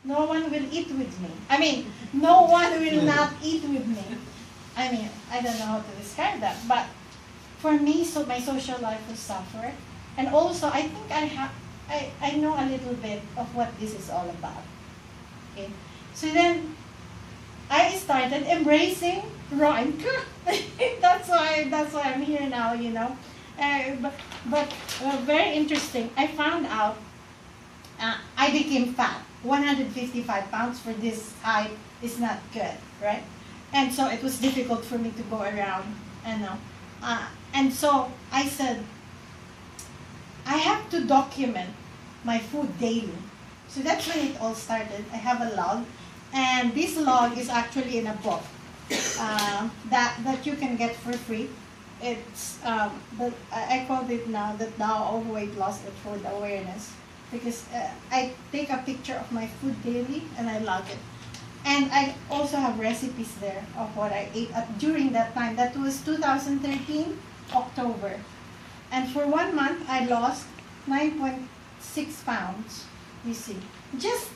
No one will eat with me. I mean, no one will not eat with me. I mean, I don't know how to describe that, but for me, so my social life will suffer. And also, I think I know a little bit of what this is all about. Okay, so then I started embracing raw and cooked. That's why I'm here now. But very interesting. I found out I became fat. 155 pounds for this height is not good, right? And so it was difficult for me to go around, and so I said, I have to document my food daily. So that's when it all started. I have a log, and this log is actually in a book that you can get for free. It's I called it now that now overweight loss and food awareness, because I take a picture of my food daily and I log it. And I also have recipes there of what I ate during that time. That was 2013, October. And for 1 month, I lost 9.6 pounds, you see. Just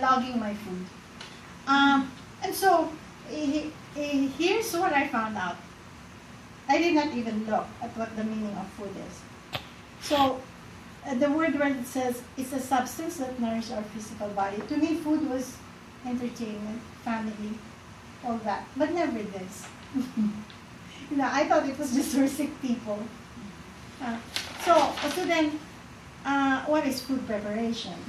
logging my food. And so, here's what I found out. I did not even look at what the meaning of food is. So, the word where it says it's a substance that nourishes our physical body. To me, food was entertainment, family, all that, but never this. I thought it was just for sick people. So then, what is food preparation?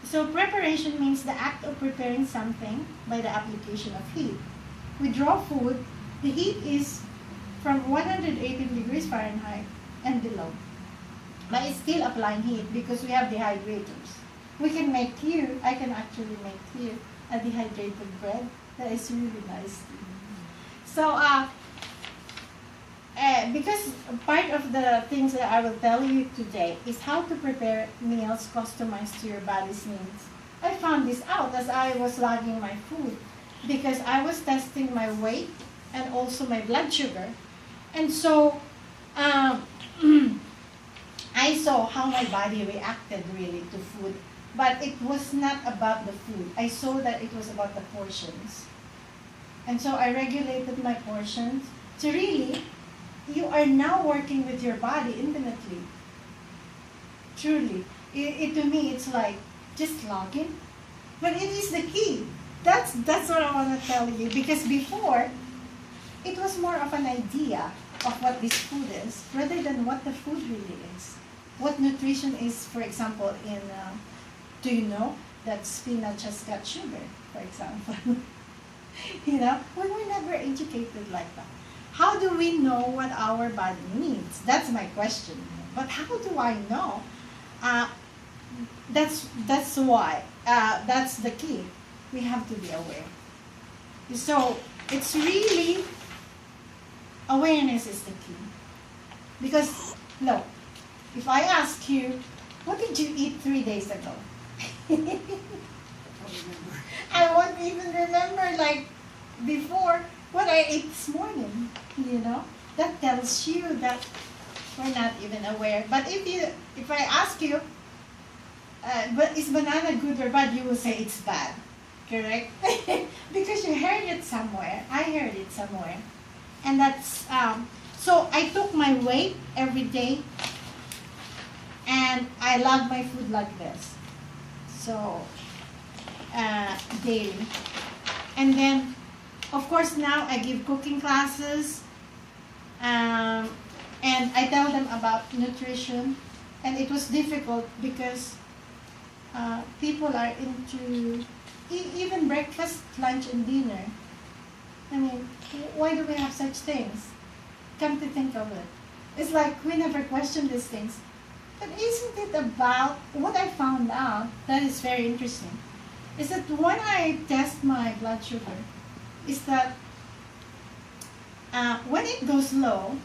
So preparation means the act of preparing something by the application of heat. With raw food, the heat is from 118 degrees Fahrenheit and below. But it's still applying heat because we have dehydrators. We can make here, I can actually make here a dehydrated bread that is really nice. So, because part of the things that I will tell you today is how to prepare meals customized to your body's needs. I found this out as I was logging my food because I was testing my weight and also my blood sugar. And so, I saw how my body reacted really to food, but it was not about the food. I saw that it was about the portions. And so I regulated my portions. So really, you are now working with your body intimately. Truly. To me, it's like just logging. But it is the key. That's what I want to tell you. Because before, it was more of an idea of what this food is rather than what the food really is. What nutrition is, for example, do you know that spinach has got sugar, for example? We were never educated like that. How do we know what our body needs? That's my question. But how do I know? That's why. That's the key. We have to be aware. So it's really, awareness is the key. Because, look, if I ask you, what did you eat 3 days ago? I won't even remember, like, before what I ate this morning, That tells you that we're not even aware. But if I ask you, but is banana good or bad, you will say it's bad, correct? Because you heard it somewhere. I heard it somewhere. And that's, so I took my weight every day, and I log my food like this. So, daily. And then, of course, now I give cooking classes, and I tell them about nutrition. And it was difficult because people are into even breakfast, lunch, and dinner. I mean, why do we have such things? Come to think of it. It's like we never question these things. But isn't it about what I found out that is very interesting? Is that when I test my blood sugar, is that when it goes low,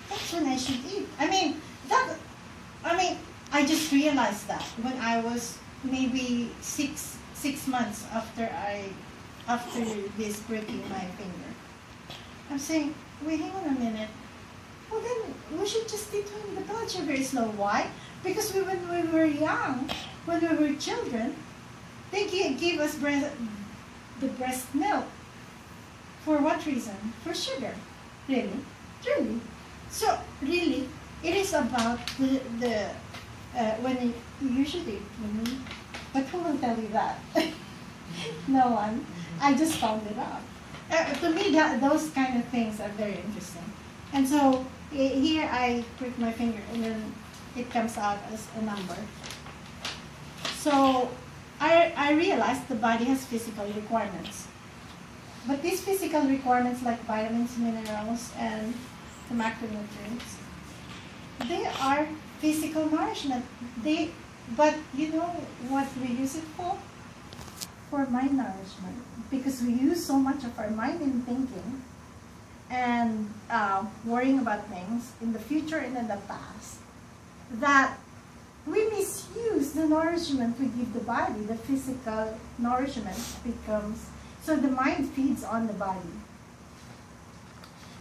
that's when I should eat. I just realized that when I was maybe six months after this breaking my finger. I'm saying, wait, hang on a minute. Well, then we should just eat when the blood sugar is low. Why? Because when we were young, when we were children, they gave us the breast milk. For what reason? For sugar. Really? Truly. So, really, it is about when but who will tell you that? No one. I just found it out. To me, those kind of things are very interesting. And so, here I prick my finger and then it comes out as a number. So, I realized the body has physical requirements. But these physical requirements like vitamins, minerals, and the macronutrients, they are physical nourishment. But you know what we use it for? For mind nourishment. Because we use so much of our mind in thinking and worrying about things in the future and in the past, that we misuse the nourishment we give the body. The physical nourishment becomes, so the mind feeds on the body.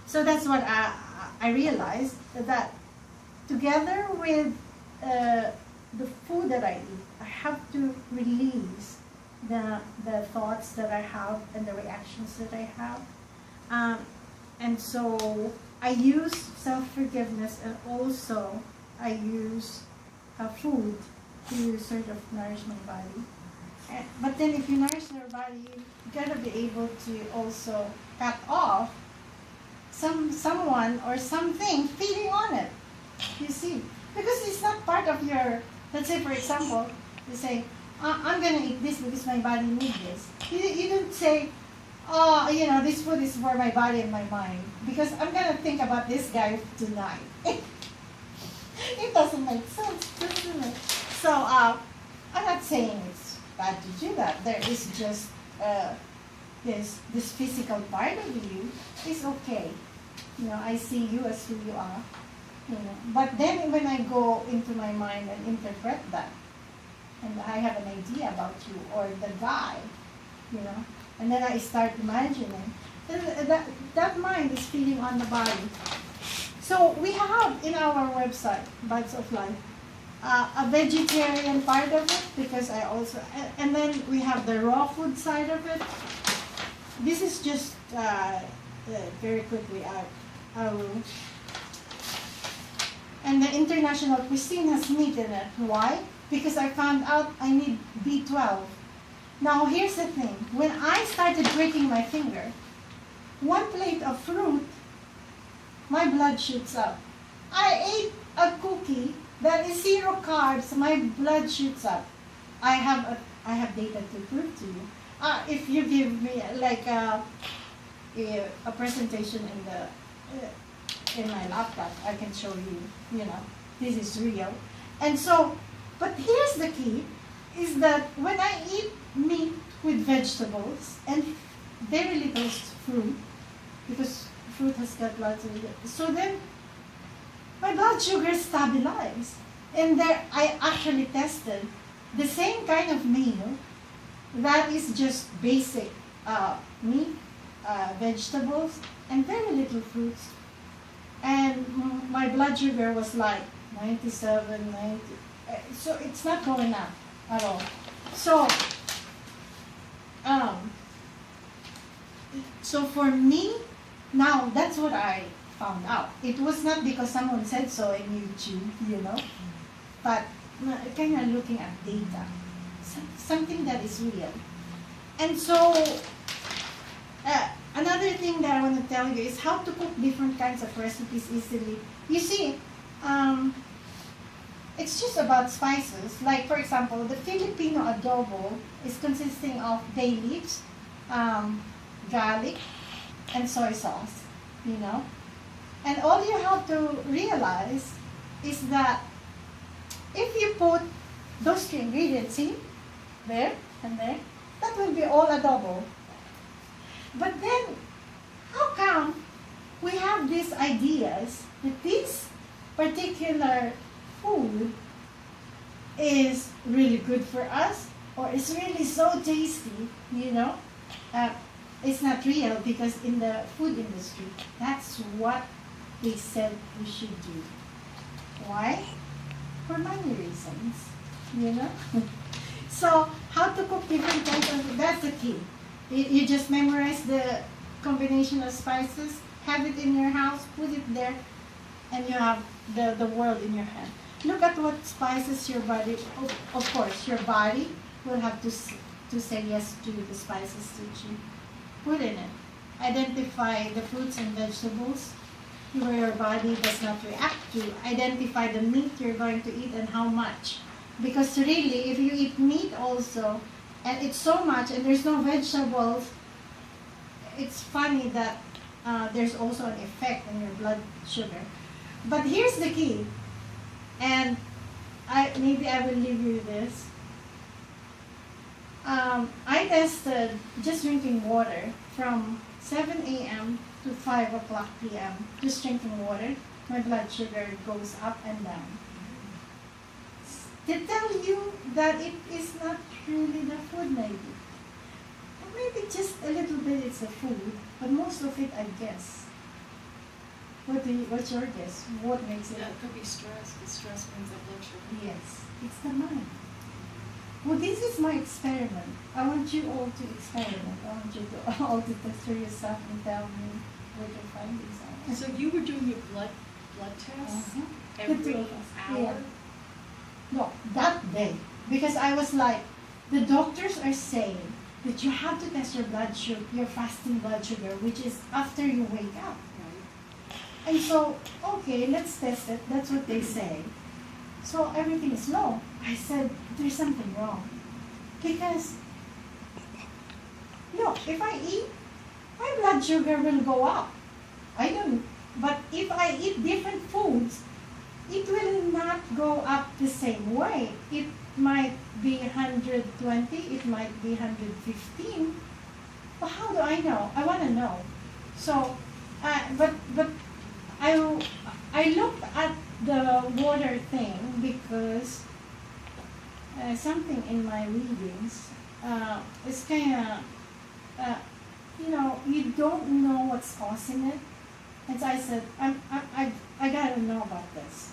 So that's what I realized, that together with the food that I eat, I have to release the thoughts that I have and the reactions that I have. And so I use self-forgiveness, and also I use food to sort of nourish my body. But then if you nourish your body, you gotta be able to also cut off someone or something feeding on it. You see? Because it's not part of your, let's say for example, you say, I'm gonna eat this because my body needs this. You don't say, oh, you know, this food is for my body and my mind, because I'm gonna think about this guy tonight. It doesn't make sense, doesn't it? So I'm not saying it's bad to do that. There is just this physical part of you is okay. You know, I see you as who you are. You know, but then when I go into my mind and interpret that, and I have an idea about you or the guy, you know, and then I start imagining, that mind is feeding on the body. So we have in our website, Buds of Life, a vegetarian part of it, because I also, and then we have the raw food side of it. This is just very quickly, I will. And the International Cuisine has meat in it. Why? Because I found out I need B12. Now here's the thing. When I started breaking my finger, one plate of fruit, my blood shoots up. I ate a cookie that is 0 carbs, my blood shoots up. I have data to prove to you. If you give me like a presentation in my laptop, I can show you, you know, this is real. And so, but here's the key, is that when I eat meat with vegetables and very little fruit, because fruit has got lots of it, so then my blood sugar stabilized. And there I actually tested the same kind of meal that is just basic meat, vegetables, and very little fruits. And my blood sugar was like 97, 90. So it's not going up at all. So, so for me, now that's what I found out. It was not because someone said so in YouTube, you know, but kind of looking at data, something that is real. And so, another thing that I want to tell you is how to cook different kinds of recipes easily. You see, it's just about spices. Like, for example, the Filipino adobo is consisting of bay leaves, garlic, and soy sauce, you know. And all you have to realize is that if you put those 3 ingredients, see, there and there, that will be all adobo. But then, how come we have these ideas that this particular food is really good for us, or is really so tasty, you know? It's not real, because in the food industry, that's what they said we should do. Why? for many reasons, you know. So how to cook different kinds of, that's the key. You just memorize the combination of spices, have it in your house, put it there, and you have the world in your hand. Look at what spices your body, of course, your body will have to say yes to the spices that you put in it. Identify the fruits and vegetables where your body does not react to. Identify the meat you're going to eat and how much. Because really, if you eat meat also, and it's so much and there's no vegetables, it's funny that there's also an effect on your blood sugar. But here's the key, and maybe I will leave you this. I tested just drinking water from 7 a.m. to 5 o'clock p.m. Just drinking water, my blood sugar goes up and down. To tell you that it is not really the food maybe. Or maybe just a little bit it's the food, but most of it I guess. What's your guess? What makes it? Yeah, it could be stress, because stress brings up blood sugar. Yes, it's the mind. Well, this is my experiment. I want you all to experiment. I want you to all to test for yourself and tell me what your findings are. So you were doing your blood tests The every two of us. hour? Yeah. No, that day. Because I was like, the doctors are saying that you have to test your blood sugar, your fasting blood sugar, which is after you wake up. And so, okay, let's test it. That's what they say. So everything is low. I said, there's something wrong. Because, look, if I eat, my blood sugar will go up. I don't, but if I eat different foods, it will not go up the same way. It might be 120, it might be 115. But how do I know? I want to know. So, but I looked at the water thing because something in my readings is kind of, you don't know what's causing it. And so I said, I gotta know about this.